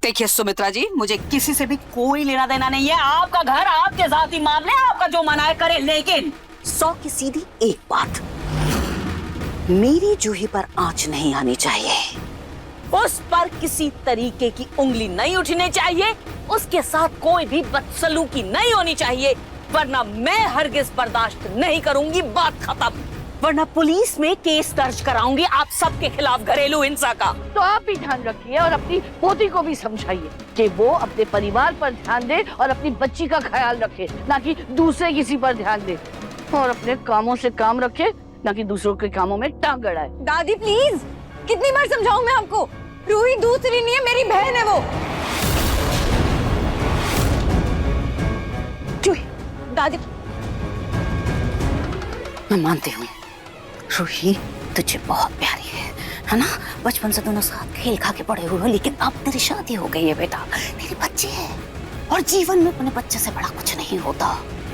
देखिए सुमित्रा जी, मुझे किसी से भी कोई लेना देना नहीं है। आपका घर, आपके जाती मामले, आपका जो मना है करे, लेकिन 100 की सीधी एक बात, मेरी जूही पर आंच नहीं आनी चाहिए। उस पर किसी तरीके की उंगली नहीं उठनी चाहिए, उसके साथ कोई भी बदसलूकी नहीं होनी चाहिए, वरना मैं हरगिज बर्दाश्त नहीं करूंगी। बात खत्म। वरना पुलिस में केस दर्ज कराऊंगी आप सबके खिलाफ, घरेलू हिंसा का। तो आप भी ध्यान रखिए और अपनी पोती को भी समझाइए कि वो अपने परिवार पर ध्यान दे और अपनी बच्ची का ख्याल रखे, ना कि दूसरे किसी पर ध्यान दे। और अपने कामों से काम रखे, ना कि दूसरों के कामों में टांग अड़ाए। दादी प्लीज, कितनी बार समझाऊं मैं आपको? रूही दूसरी नहीं है, मेरी बहन है वो। जूही, दादी मैं मानती हूँ रूही तुझे बहुत प्यारी है ना? बचपन से दोनों साथ खेल खा के बड़े हुए, लेकिन अब तेरी शादी हो गई है बेटा, तेरी बच्ची है, और जीवन में अपने बच्चे से बड़ा कुछ नहीं होता।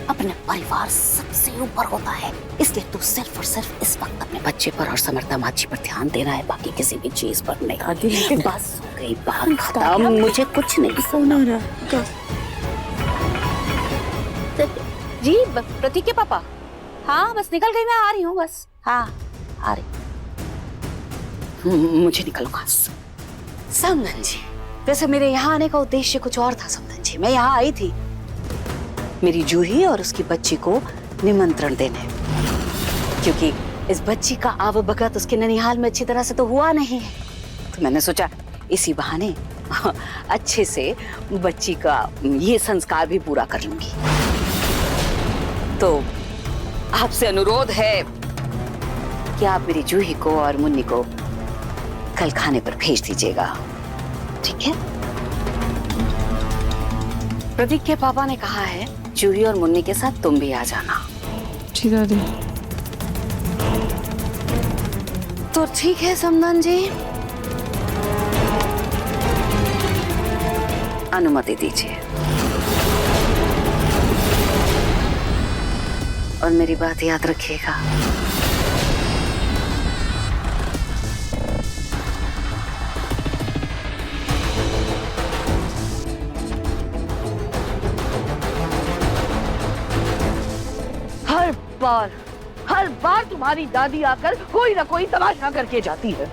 अपने परिवार सबसे ऊपर होता है, इसलिए तू सिर्फ और सिर्फ इस वक्त अपने बच्चे पर और समर्था माची पर ध्यान देना है, बाकी किसी भी चीज पर नहीं। बस हो गई बात खत्म, मुझे कुछ नहीं सुना रहा। जी प्रतीक के पापा? हाँ बस निकल गई, मैं आ रही हूँ बस। हाँ आ रही। मुझे निकलूंगा। समधन जी, वैसे मेरे यहाँ आने का उद्देश्य कुछ और था समधन जी। मैं यहाँ आई थी मेरी जूही और उसकी बच्ची को निमंत्रण देने, क्योंकि इस बच्ची का आवभगत उसके ननिहाल में अच्छी तरह से तो हुआ नहीं है, तो मैंने सोचा इसी बहाने अच्छे से बच्ची का ये संस्कार भी पूरा कर लूंगी। तो आपसे अनुरोध है कि आप मेरी जूही को और मुन्नी को कल खाने पर भेज दीजिएगा, ठीक है? प्रतीक के पापा ने कहा है जूही और मुन्नी के साथ तुम भी आ जाना। ठीक है दादी। तो ठीक है समधन जी, अनुमति दीजिए। और मेरी बात याद रखिएगा। हर बार तुम्हारी दादी आकर कोई ना कोई तमाशा करके जाती है।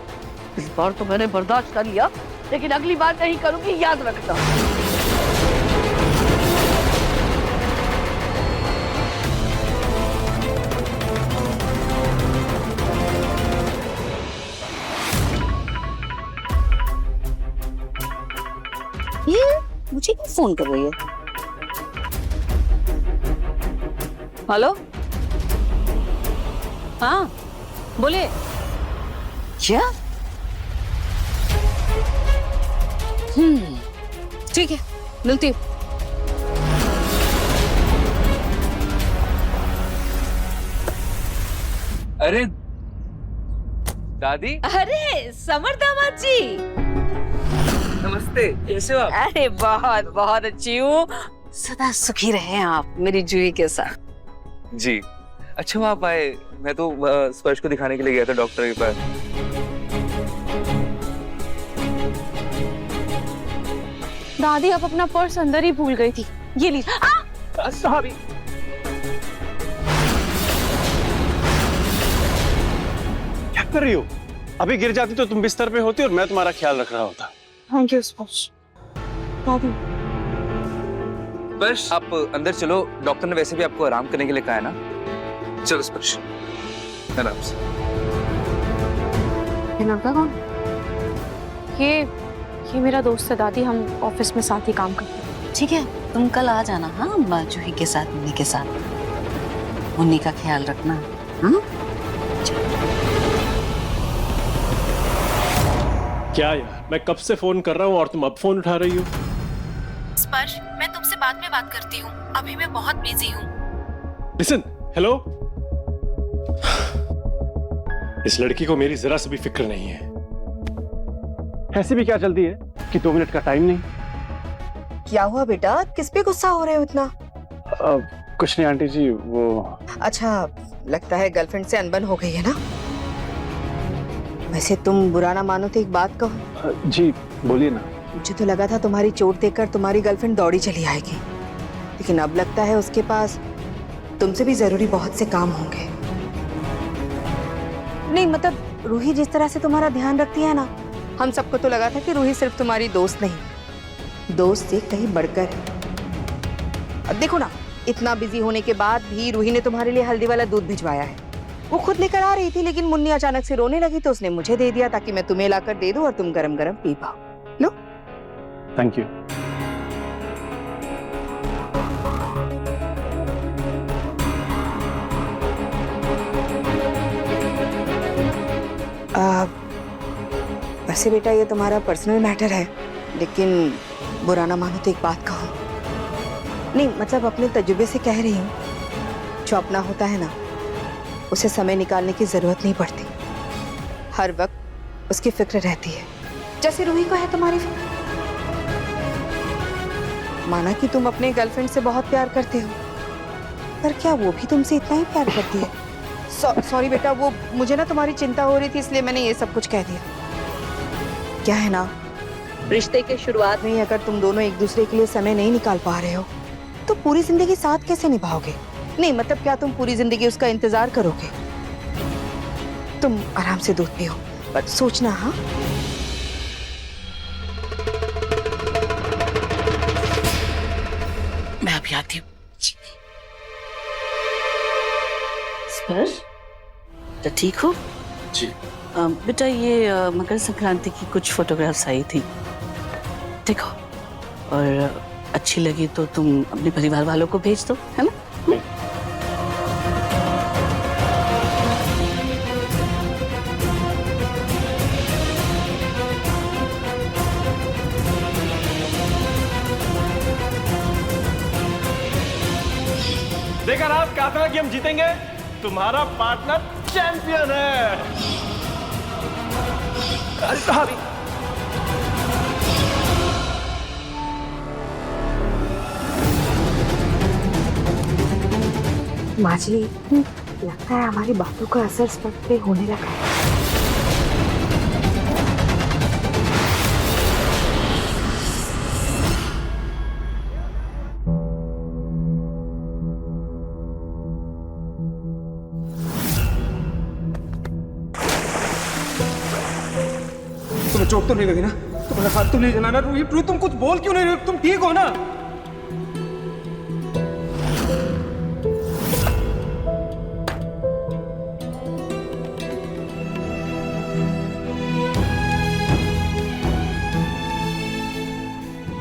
इस बार तो मैंने बर्दाश्त कर लिया, लेकिन अगली बार नहीं करूंगी, याद रखना। ये मुझे क्यों फोन कर रही है? हेलो, हाँ बोले। क्या? ठीक है, मिलती हूँ। अरे दादी। अरे समर दामाद जी, नमस्ते, कैसे हो आप? अरे बहुत बहुत अच्छी हूँ, सदा सुखी रहे आप मेरी जूही के साथ। जी अच्छा, वो आप आए। मैं तो स्पर्श को दिखाने के लिए गया था डॉक्टर के पास। दादी आप अपना पर्स अंदर ही भूल गई थी, ये लीजिए। सॉरी। क्या कर रही हो? अभी गिर जाती तो तुम बिस्तर पे होती और मैं तुम्हारा ख्याल रख रहा होता। थैंक यू स्पर्श। दादी स्पर्श आप अंदर चलो, डॉक्टर ने वैसे भी आपको आराम करने के लिए कहा है ना। चलो स्पर्श, आराम से। ये लड़का कौन? ये मेरा दोस्त है दादी, हम ऑफिस में साथ ही काम करते हैं। ठीक है, तुम कल आ जाना। हाँ जूही के साथ, मुन्नी के साथ। मुन्नी का ख्याल रखना। हाँ क्या यार, मैं कब से फोन कर रहा हूँ और तुम अब फोन उठा रही हो? स्पर्श मैं तुमसे बाद में बात करती हूँ, अभी मैं बहुत बिजी हूँ। Listen, hello. इस लड़की को मेरी जरा सी भी फिक्र नहीं है। ऐसी भी क्या जल्दी है कि 2 मिनट का टाइम नहीं। क्या हुआ बेटा, किस पे गुस्सा हो रहे हो इतना? कुछ नहीं आंटी जी, वो अच्छा लगता है गर्लफ्रेंड से अनबन हो गई है ना। वैसे तुम बुरा ना मानो तो एक बात कहो। जी बोलिए ना। मुझे तो लगा था तुम्हारी चोट देखकर तुम्हारी गर्लफ्रेंड दौड़ी चली आएगी, लेकिन अब लगता है उसके पास तुमसे भी जरूरी बहुत से काम होंगे। नहीं मतलब रूही जिस तरह से तुम्हारा ध्यान रखती है ना, हम सबको तो लगा था कि रूही सिर्फ तुम्हारी दोस्त नहीं, दोस्त से कहीं बढ़कर है। अब देखो ना, इतना बिजी होने के बाद भी रूही ने तुम्हारे लिए हल्दी वाला दूध भिजवाया है। वो खुद लेकर आ रही थी, लेकिन मुन्नी अचानक से रोने लगी तो उसने मुझे दे दिया ताकि मैं तुम्हें लाकर दे दूं और तुम गरम गरम पी पाओ। लो। Thank you. वैसे बेटा ये तुम्हारा पर्सनल मैटर है, लेकिन बुरा ना मानो तो एक बात कहूँ। नहीं मतलब अपने तजुर्बे से कह रही हूँ, जो अपना होता है ना उसे समय निकालने की जरूरत नहीं पड़ती, हर वक्त उसकी फिक्र रहती है, जैसे रूही को है तुम्हारी फिक्र। माना कि तुम अपने गर्लफ्रेंड से बहुत प्यार करते हो, पर क्या वो भी तुमसे इतना ही प्यार करती है? सॉरी बेटा, वो मुझे ना तुम्हारी चिंता हो रही थी इसलिए मैंने ये सब कुछ कह दिया। क्या है ना, रिश्ते के शुरुआत में ही अगर तुम दोनों एक दूसरे के लिए समय नहीं निकाल पा रहे हो तो पूरी जिंदगी साथ कैसे निभाओगे? नहीं मतलब क्या तुम पूरी जिंदगी उसका इंतजार करोगे? तुम आराम से दूध पियो, पर सोचना। हाँ मैं अभी आती हूँ। स्पर्श, तो ठीक हो? जी। बेटा ये मकर संक्रांति की कुछ फोटोग्राफ्स आई थी, देखो, और अच्छी लगी तो तुम अपने परिवार वालों को भेज दो, है ना? देखा ना, कहा था कि हम जीतेंगे। तुम्हारा पार्टनर चैंपियन है। अरे माँ जी, लगता है हमारी बातों का असर स्पर्श पे होने लगा है। तुम्हें चोट तो नहीं लगी ना? तुम्हारा हाथ तो नहीं जला ना? रूही, तुम कुछ बोल क्यों नहीं रहे? तुम ठीक हो ना?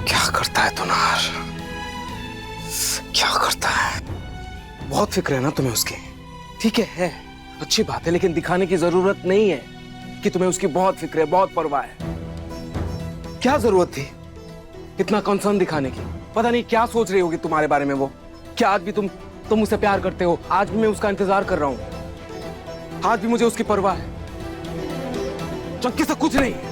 क्या करता है तुनार, क्या करता है? बहुत फिक्र है ना तुम्हें उसकी। ठीक है, अच्छी बात है, लेकिन दिखाने की जरूरत नहीं है कि तुम्हें उसकी बहुत फिक्र है, बहुत परवाह है। क्या जरूरत थी इतना कंसर्न दिखाने की? पता नहीं क्या सोच रही होगी तुम्हारे बारे में वो। क्या आज भी तुम मुझसे प्यार करते हो? आज भी मैं उसका इंतजार कर रहा हूं, आज भी मुझे उसकी परवाह है, जबकि सब कुछ नहीं है।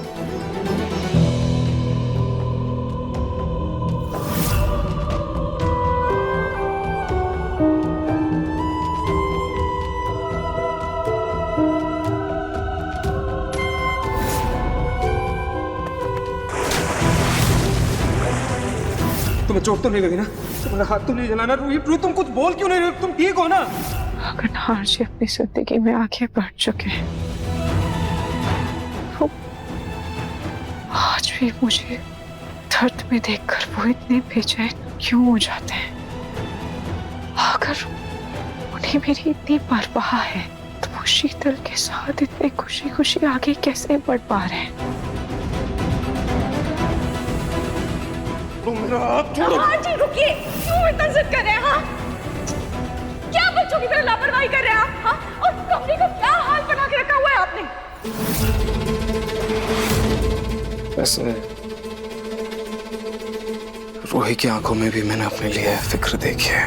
तुम्हें चोट तो नहीं लगी ना? तुम्हारा हाथ तो नहीं जला ना? रूही, तुम कुछ बोल क्यों नहीं रहे? तुम ठीक हो ना? अगरनार जी अपनी जिंदगी में आगे बढ़ चुके हैं, वो आज भी मुझे दर्द में देखकर वो इतने बेचैन क्यों हो जाते हैं? अगर उन्हें मेरी इतनी परवाह है तो वो शीतल के साथ इतने खुशी खुशी आगे कैसे बढ़ पा रहे हैं? जी रुकिए, क्यों इतना जिद कर रहे हैं? हाँ, क्या बच्चों की तरह लापरवाही कर रहे हैं आप? हाँ, और कमरे का क्या हाल बना के रखा हुआ है आपने? वैसे रूही की आंखों में भी मैंने अपने लिए फिक्र देखी है।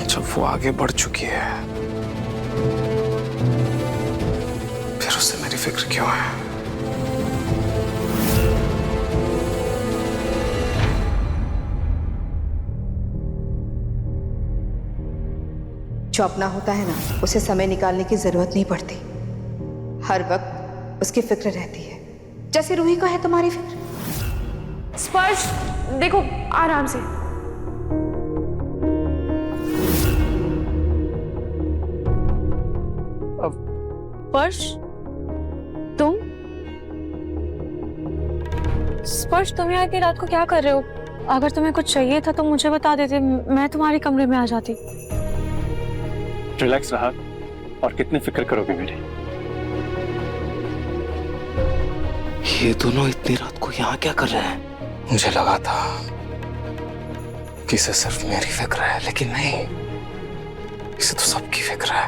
जब वो आगे बढ़ चुकी है फिर उससे मेरी फिक्र क्यों है? जो अपना होता है ना उसे समय निकालने की जरूरत नहीं पड़ती, हर वक्त उसकी फिक्र रहती है, जैसे रूही को है तुम्हारी फिक्र। स्पर्श देखो, आराम से। स्पर्श, तुम? स्पर्श, तुम यहाँ इतनी रात को क्या कर रहे हो? अगर तुम्हें कुछ चाहिए था तो मुझे बता देते, मैं तुम्हारे कमरे में आ जाती। रिलैक्स रहा, और कितनी फिक्र करोगे मेरी? ये दोनों इतनी रात को यहाँ क्या कर रहे हैं? मुझे लगा था कि इसे सिर्फ मेरी फिक्र है, लेकिन नहीं, इसे तो सबकी फिक्र है।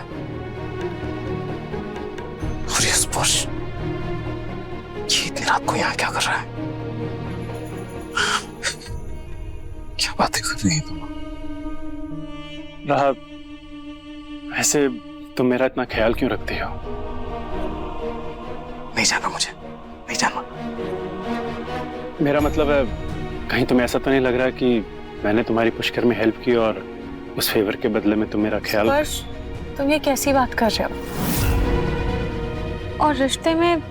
और ये स्पर्श, ये इतनी रात को यहाँ क्या कर रहा है? क्या बातें कर रही हैं तुम? रहा, ऐसे तुम मेरा इतना ख्याल क्यों रखती हो? नहीं जाना मुझे, नहीं जाना। मेरा मतलब है, कहीं तुम्हें ऐसा तो नहीं लग रहा कि मैंने तुम्हारी पुष्कर में हेल्प की और उस फेवर के बदले में तुम मेरा ख्याल? स्पर्श, तुम ये कैसी बात कर रहे हो? और रिश्ते में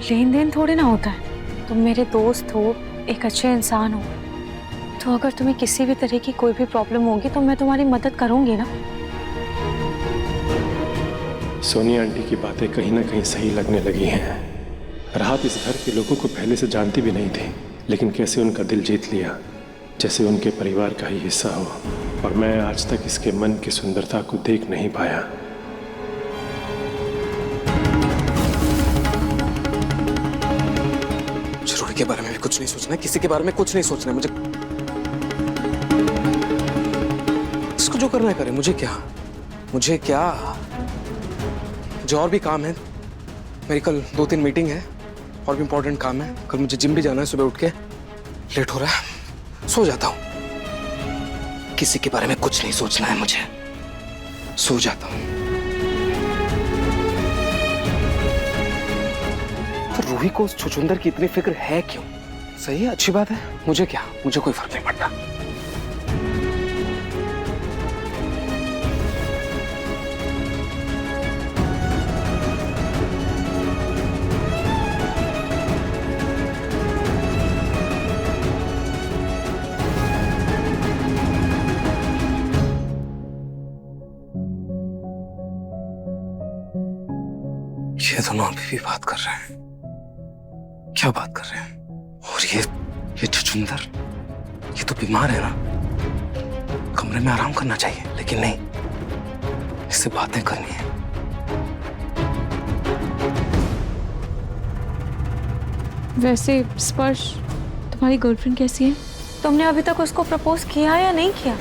लेन देन थोड़ी ना होता है। तुम मेरे दोस्त हो, एक अच्छे इंसान हो, तो अगर तुम्हें किसी भी तरह की कोई भी प्रॉब्लम होगी तो मैं तुम्हारी मदद करूंगी ना। सोनिया आंटी की बातें कहीं ना कहीं सही लगने लगी हैं। राहत इस घर के लोगों को पहले से जानती भी नहीं थी, लेकिन कैसे उनका दिल जीत लिया, जैसे उनके परिवार का ही हिस्सा हो। और मैं आज तक इसके मन की सुंदरता को देख नहीं पाया। जरूरी के बारे में भी कुछ नहीं सोचना, किसी के बारे में कुछ नहीं सोचना मुझे। इसको जो करना है करे, मुझे क्या, मुझे क्या। जो और भी काम है, मेरी कल 2-3 मीटिंग है, और भी इंपॉर्टेंट काम है। कल मुझे जिम भी जाना है, सुबह उठ के लेट हो रहा है, सो जाता हूं। किसी के बारे में कुछ नहीं सोचना है मुझे, सो जाता हूं। तो रूही को उस छुछुंदर की इतनी फिक्र है क्यों? सही है, अच्छी बात है, मुझे क्या, मुझे कोई फर्क नहीं पड़ता। ये दोनों अभी भी बात कर रहे हैं, क्या बात कर रहे हैं? और ये छुछुंदर, ये तो बीमार है ना, कमरे में आराम करना चाहिए, लेकिन नहीं, इससे बातें करनी है। वैसे स्पर्श, तुम्हारी गर्लफ्रेंड कैसी है? तुमने अभी तक उसको प्रपोज किया या नहीं किया?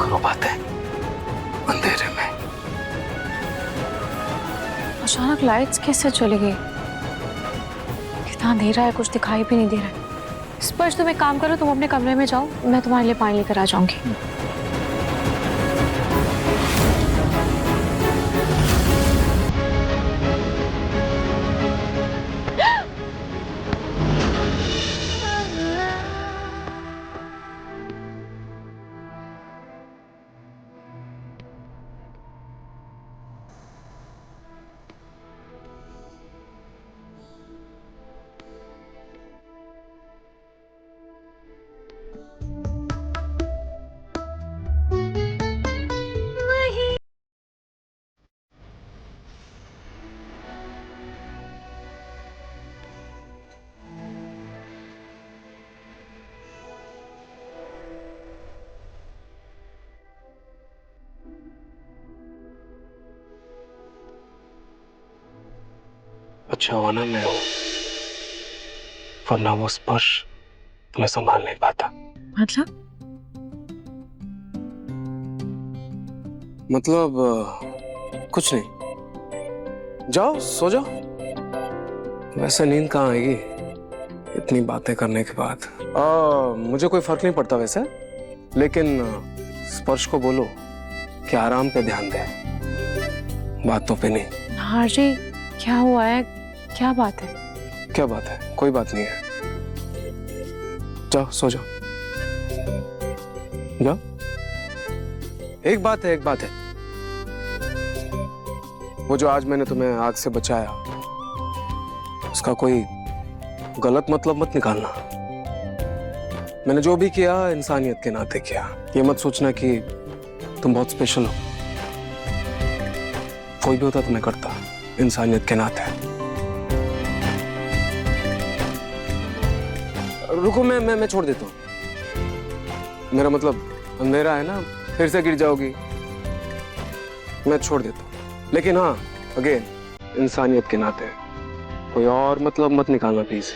करो बातें अंधेरे में। अचानक लाइट्स कैसे चली गई? इतना अंधेरा है, कुछ दिखाई भी नहीं दे रहा है। स्पर्श, तुम एक काम करो, तुम अपने कमरे में जाओ, मैं तुम्हारे लिए पानी लेकर आ जाऊंगी। अच्छा हुआ ना मैं हूं, वरना वो स्पर्श तुम्हें संभाल नहीं पाता। मतलब कुछ नहीं, जाओ सो जाओ। वैसे नींद कहाँ आएगी इतनी बातें करने के बाद। मुझे कोई फर्क नहीं पड़ता वैसे, लेकिन स्पर्श को बोलो कि आराम पे ध्यान दे, बातों पे नहीं। हाँ जी, क्या हुआ है? क्या बात है? क्या बात है? कोई बात नहीं है, जाओ सो जाओ, जाओ। एक बात है, एक बात है, वो जो आज मैंने तुम्हें आग से बचाया, उसका कोई गलत मतलब मत निकालना। मैंने जो भी किया इंसानियत के नाते किया। ये मत सोचना कि तुम बहुत स्पेशल हो। कोई भी होता तो मैं करता, इंसानियत के नाते। रुको, मैं छोड़ देता हूँ। मेरा मतलब अंधेरा है ना, फिर से गिर जाओगी। मैं छोड़ देता हूँ, लेकिन हाँ, अगेन इंसानियत के नाते कोई और मतलब मत निकालना प्लीज।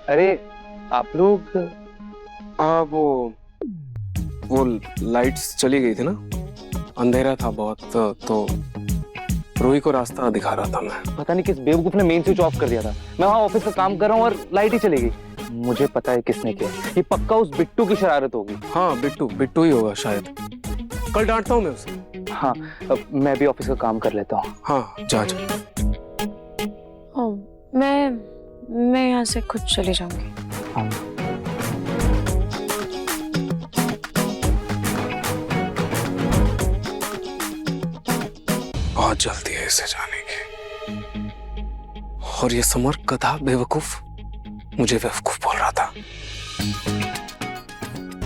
अरे आप लोग, वो लाइट्स चली गई थी ना, अंधेरा था बहुत, तो रूही को रास्ता दिखा रहा था मैं। पता नहीं किस बेवकूफ ने मेन स्विच ऑफ कर दिया था। मैं वहाँ ऑफिस का काम कर रहा हूँ और लाइट ही चली गई। मुझे पता है किसने किया। ये पक्का उस बिट्टू की शरारत होगी। हाँ, बिट्टू ही होगा शायद। कल डांटता हूँ मैं उसे। हाँ, मैं भी ऑफिस का काम कर लेता हूँ। हाँ, जा। मैं यहाँ से खुद चली जाऊंगी। हाँ। बहुत जल्दी है इसे जाने की। और ये समर गधा बेवकूफ मुझे बेवकूफ बोल रहा था।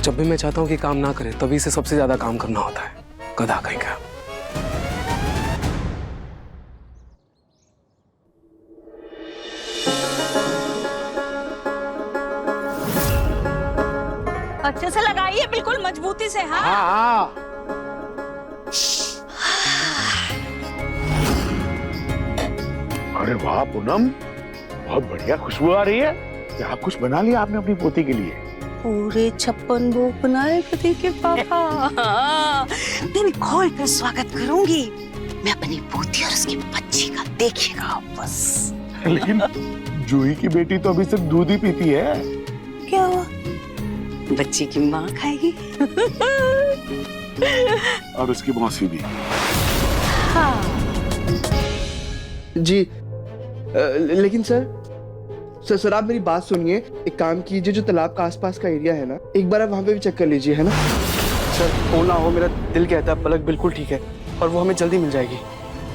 जब भी मैं चाहता हूँ कि काम ना करे, तभी से सबसे ज्यादा काम करना होता है। गधा कहीं का। अच्छे से लगाइए, बिल्कुल मजबूती से। हाँ हाँ। अरे वाह पूनम, बहुत बढ़िया खुशबू आ रही है। क्या कुछ बना लिया आपने अपनी पोती के लिए? पूरे 56 भोग बनाए पति के पापा। मैं खोल कर स्वागत करूंगी। मैं अपनी पोती और उसकी बच्ची का, देखिएगा आप बस। लेकिन जूही की बेटी तो अभी सिर्फ दूध ही पीती है। क्या हुआ? बच्ची की माँ खाएगी। और उसकी मौसी भी। हाँ। जी लेकिन सर आप मेरी बात सुनिए। एक काम कीजिए, जो तालाब का आसपास का एरिया है ना, एक बार आप वहाँ पे भी चेक कर लीजिए, है ना? सर, हो ना हो, मेरा दिल कहता है पलक बिल्कुल ठीक है और वो हमें जल्दी मिल जाएगी।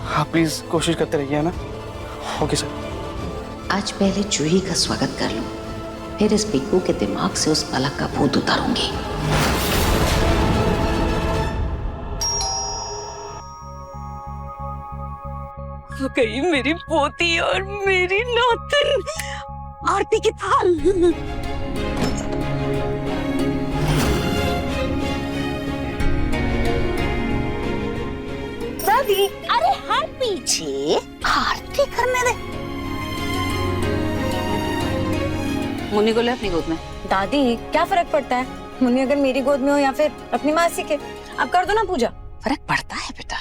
हाँ, प्लीज कोशिश करते रहिए, है ना? Okay sir. आज पहले जूही का स्वागत कर लूं, फिर इस पिक्कू के दिमाग से उस पलक का भूत उतारूंगी। गई मेरी पोती और मेरी नौतन। आरती की थाल। दादी, अरे हाथ पीछे, आरती करने दे। मुन्नी को ले अपनी गोद में। दादी, क्या फर्क पड़ता है? मुन्नी अगर मेरी गोद में हो या फिर अपनी मासी के। अब कर दो ना पूजा। फर्क पड़ता है बेटा।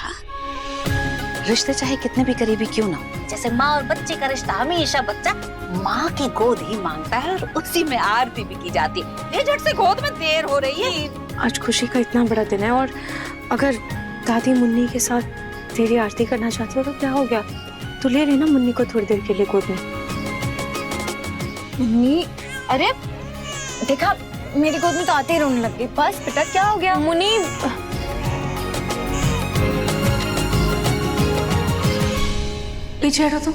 रिश्ते चाहे कितने भी करीबी क्यों ना हो, जैसे माँ और बच्चे का रिश्ता, हमेशा बच्चा माँ की गोद ही मांगता है और उसी में आरती भी की जाती है। झट से गोद में देर हो रही है। आज खुशी का इतना बड़ा दिन है और अगर दादी मुन्नी के साथ तेरी आरती करना चाहती हो तो क्या हो गया? तो ले लेना मुन्नी को थोड़ी देर के लिए गोद में। मुन्नी, अरे देखा, मेरी गोद में तो आते ही रोने लग गई। बस बेटा, क्या हो गया? मुन्नी पीछे हटो तुम।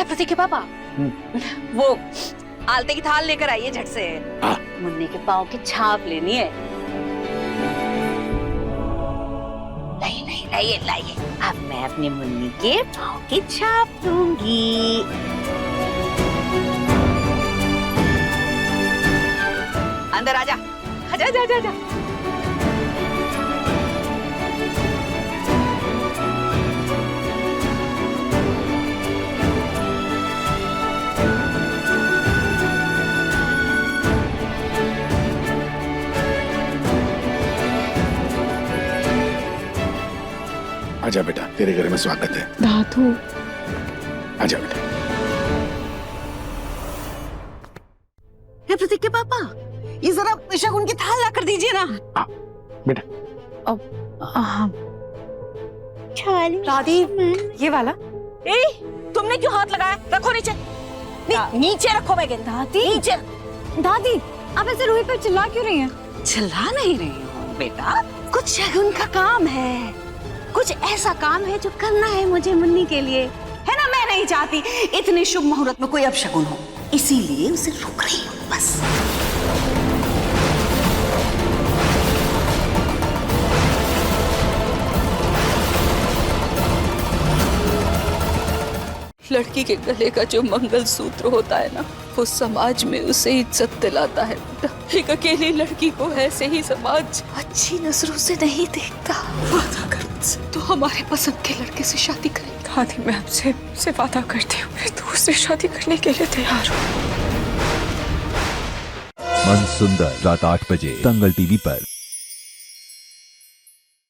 प्रतीक के पापा, वो आलते की थाल लेकर आइए झट से। मुन्नी के पाँव की छाप लेनी है। लाइए लाइए, अब मैं अपनी मुन्नी के पाँव की छाप दूंगी। अंदर आजा, आजा आजा आजा, आजा। आजा बेटा, तेरे घर में स्वागत है। दादू, आजा बेटा। हे प्रतीक के पापा, ये जरा शगुन की थाल ला कर दीजिए ना। बेटा। दादी, ये वाला। ए, तुमने क्यों हाथ लगाया? रखो नीचे। नीचे रखो मैं कहती। दादी, नीचे। दादी, आप ऐसे रूही पर चिल्ला क्यों रही हैं? चिल्ला नहीं रही हूँ बेटा, कुछ शगुन का काम है, कुछ ऐसा काम है जो करना है मुझे मुन्नी के लिए, है ना। मैं नहीं चाहती इतने शुभ मुहूर्त में कोई अपशगुन हो, इसीलिए उसे रोक रही हूँ बस। लड़की के गले का जो मंगलसूत्र होता है ना, वो समाज में उसे इज्जत दिलाता है बेटा। एक अकेली लड़की को ऐसे ही समाज अच्छी नजरों से नहीं देखता। वादा कर मुझसे, तो हमारे पसंद के लड़के से शादी करेंगे। दादी, मैं आपसे वादा करती हूँ, मैं दूसरी शादी करने के लिए तैयार हूँ। मन सुंदर रात 8 बजे दंगल टीवी पर।